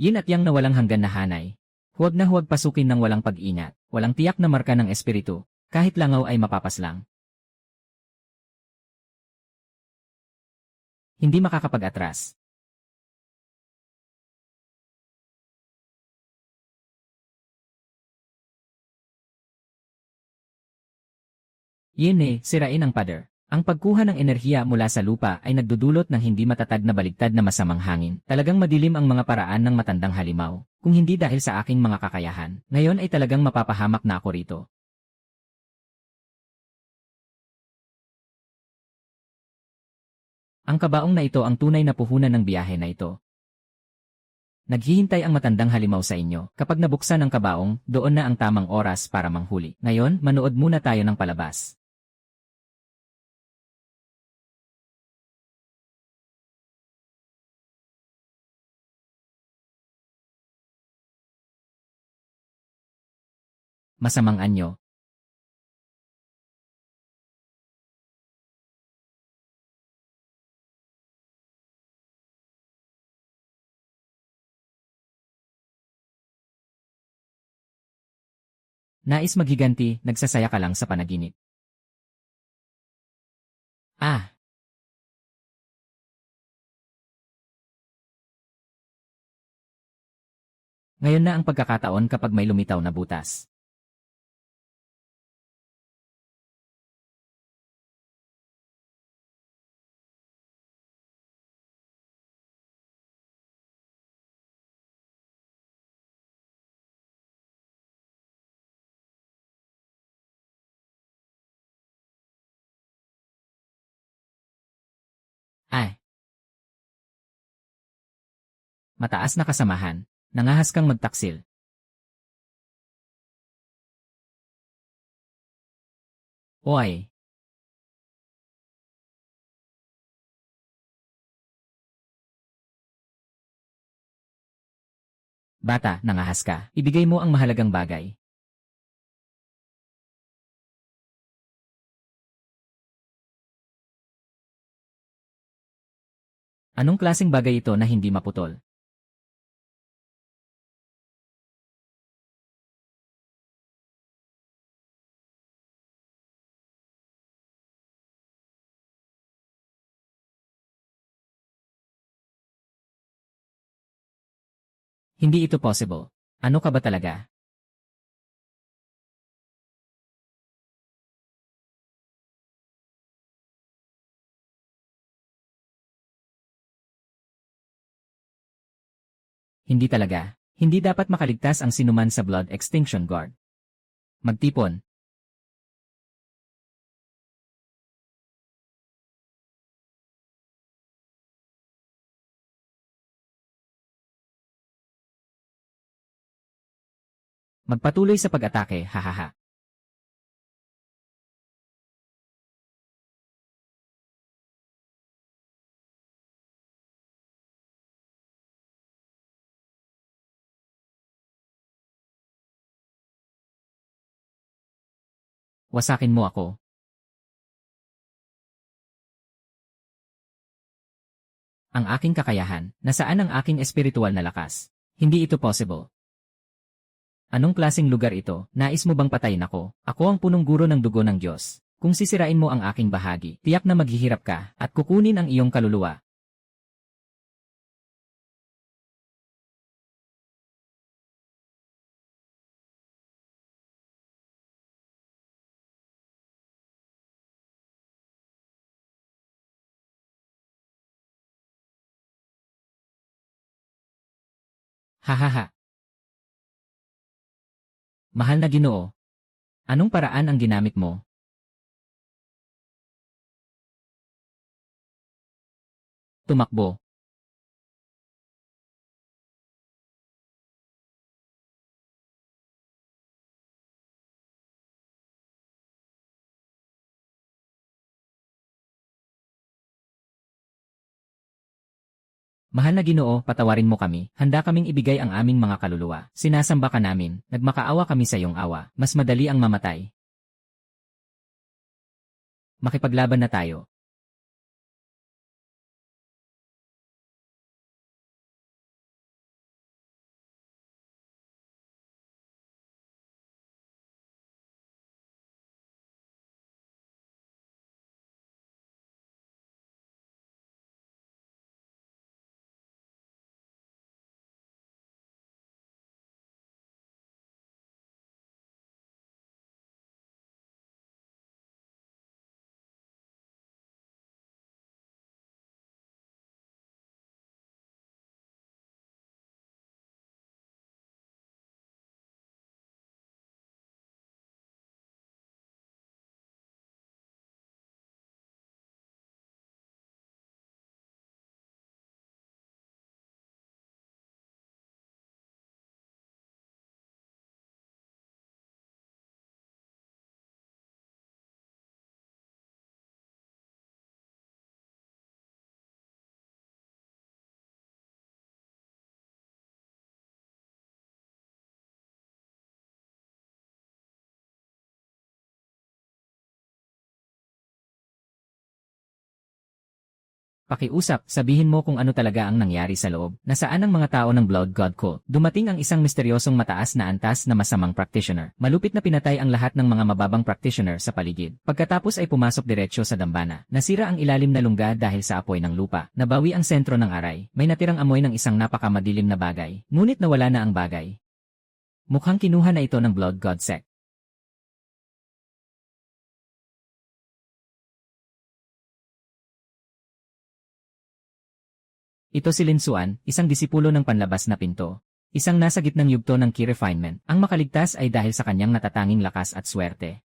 Yin at yang na walang hanggan na hanay. Huwag na huwag pasukin ng walang pag-ingat. Walang tiyak na marka ng espiritu. Kahit langaw ay mapapaslang. Hindi makakapag-atras. Yin sirain ang pader. Ang pagkuha ng enerhiya mula sa lupa ay nagdudulot ng hindi matatag na baligtad na masamang hangin. Talagang madilim ang mga paraan ng matandang halimaw. Kung hindi dahil sa aking mga kakayahan, ngayon ay talagang mapapahamak na ako rito. Ang kabaong na ito ang tunay na puhunan ng biyahe na ito. Naghihintay ang matandang halimaw sa inyo. Kapag nabuksan ang kabaong, doon na ang tamang oras para manghuli. Ngayon, manood muna tayo ng palabas. Masamang anyo. Nais maghiganti, nagsasaya ka lang sa panaginip. Ah, Ngayon na ang pagkakataon kapag may lumitaw na butas. Ay, mataas na kasamahan. Nangahas kang magtaksil. Oy, bata, nangahas ka. Ibigay mo ang mahalagang bagay. Anong klaseng bagay ito na hindi maputol? Hindi ito possible. Ano ka ba talaga? Hindi talaga. Hindi dapat makaligtas ang sinuman sa Blood Extinction Guard. Magtipon. Magpatuloy sa pag-atake, hahaha. Wasakin mo ako. Ang aking kakayahan, nasaan ang aking espiritual na lakas? Hindi ito possible. Anong klaseng lugar ito? Nais mo bang patayin ako? Ako ang punong guro ng dugo ng Diyos. Kung sisirain mo ang aking bahagi, tiyak na maghihirap ka, at kukunin ang iyong kaluluwa. Hahaha. Mahal na Ginoo. Anong paraan ang ginamit mo? Tumakbo. Mahal na Ginoo, patawarin mo kami. Handa kaming ibigay ang aming mga kaluluwa. Sinasamba ka namin. Nagmakaawa kami sa iyong awa. Mas madali ang mamatay. Makipaglaban na tayo. Pakiusap, sabihin mo kung ano talaga ang nangyari sa loob. Nasaan ang mga tao ng Blood God Cult? Dumating ang isang misteryosong mataas na antas na masamang practitioner. Malupit na pinatay ang lahat ng mga mababang practitioner sa paligid. Pagkatapos ay pumasok diretsyo sa dambana. Nasira ang ilalim na lungga dahil sa apoy ng lupa. Nabawi ang sentro ng aray. May natirang amoy ng isang napakamadilim na bagay. Ngunit nawala na ang bagay. Mukhang kinuha na ito ng Blood God Sect. Ito si Lin Xuan, isang disipulo ng panlabas na pinto. Isang nasa gitnang yugto ng key refinement. Ang makaligtas ay dahil sa kanyang natatanging lakas at swerte.